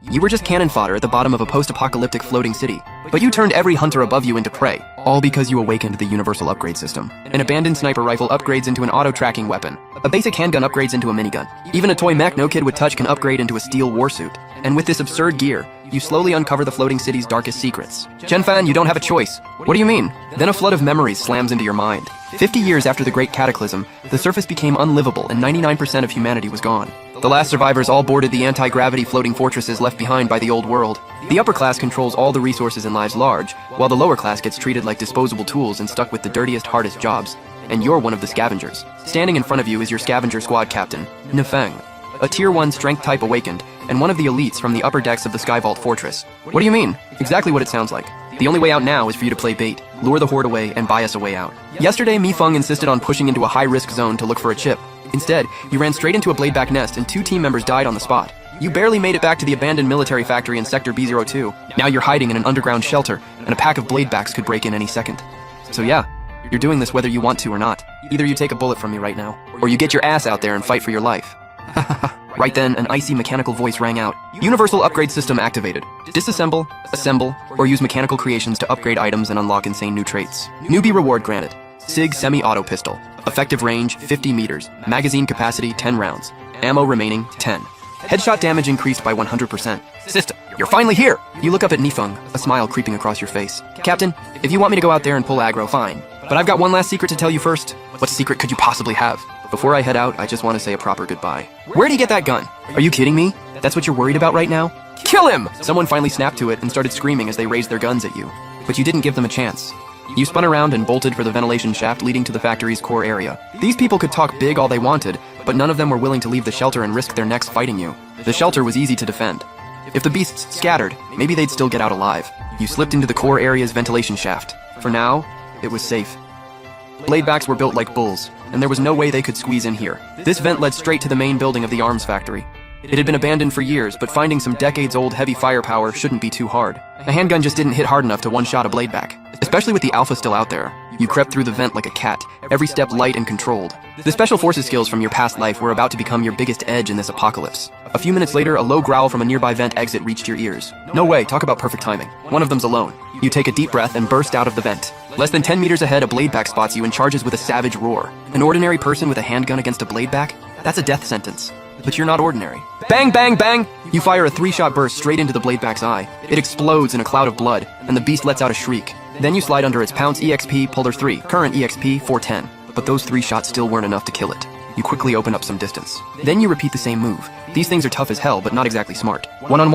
You were just cannon fodder at the bottom of a post-apocalyptic floating city, but you turned every hunter above you into prey, all because you awakened the universal upgrade system. An abandoned sniper rifle upgrades into an auto-tracking weapon. A basic handgun upgrades into a minigun. Even a toy mech no kid would touch can upgrade into a steel warsuit. And with this absurd gear, you slowly uncover the floating city's darkest secrets. Genfan, you don't have a choice. What do you mean? Then a flood of memories slams into your mind. 50 years after the Great Cataclysm, the surface became unlivable and 99% of humanity was gone. The last survivors all boarded the anti-gravity floating fortresses left behind by the old world. The upper class controls all the resources and lives large, while the lower class gets treated like disposable tools and stuck with the dirtiest, hardest jobs. And you're one of the scavengers. Standing in front of you is your scavenger squad captain, Nefeng, a tier 1 strength type awakened, and one of the elites from the upper decks of the Skyvault Fortress. What do you mean? Exactly what it sounds like. The only way out now is for you to play bait, lure the horde away, and buy us a way out. Yesterday, Mi-Feng insisted on pushing into a high-risk zone to look for a chip. Instead, you ran straight into a bladeback nest and 2 team members died on the spot. You barely made it back to the abandoned military factory in Sector B02. Now you're hiding in an underground shelter, and a pack of bladebacks could break in any second. So yeah, you're doing this whether you want to or not. Either you take a bullet from me right now, or you get your ass out there and fight for your life. Right then, an icy mechanical voice rang out. Universal upgrade system activated. Disassemble, assemble, or use mechanical creations to upgrade items and unlock insane new traits. Newbie reward granted. SIG semi-auto pistol. Effective range 50 meters. Magazine capacity 10 rounds. Ammo remaining 10. Headshot damage increased by 100%. System, you're finally here! You look up at Nifeng, a smile creeping across your face. Captain, if you want me to go out there and pull aggro, fine. But I've got one last secret to tell you first. What secret could you possibly have? Before I head out, I just want to say a proper goodbye. Where'd he get that gun? Are you kidding me? That's what you're worried about right now? Kill him! Someone finally snapped to it and started screaming as they raised their guns at you. But you didn't give them a chance. You spun around and bolted for the ventilation shaft leading to the factory's core area. These people could talk big all they wanted, but none of them were willing to leave the shelter and risk their necks fighting you. The shelter was easy to defend. If the beasts scattered, maybe they'd still get out alive. You slipped into the core area's ventilation shaft. For now, it was safe. Bladebacks were built like bulls, and there was no way they could squeeze in here. This vent led straight to the main building of the arms factory. It had been abandoned for years, but finding some decades-old heavy firepower shouldn't be too hard. A handgun just didn't hit hard enough to one-shot a bladeback, especially with the alpha still out there. You crept through the vent like a cat, every step light and controlled. The special forces skills from your past life were about to become your biggest edge in this apocalypse. A few minutes later, a low growl from a nearby vent exit reached your ears. No way, talk about perfect timing. One of them's alone. You take a deep breath and burst out of the vent. Less than 10 meters ahead, a bladeback spots you and charges with a savage roar. An ordinary person with a handgun against a bladeback? That's a death sentence. But you're not ordinary. Bang, bang, bang! You fire a 3-shot burst straight into the bladeback's eye. It explodes in a cloud of blood, and the beast lets out a shriek. Then you slide under its Pounce EXP Polar 3, current EXP 410. But those 3 shots still weren't enough to kill it. You quickly open up some distance. Then you repeat the same move. These things are tough as hell, but not exactly smart. One-on-one,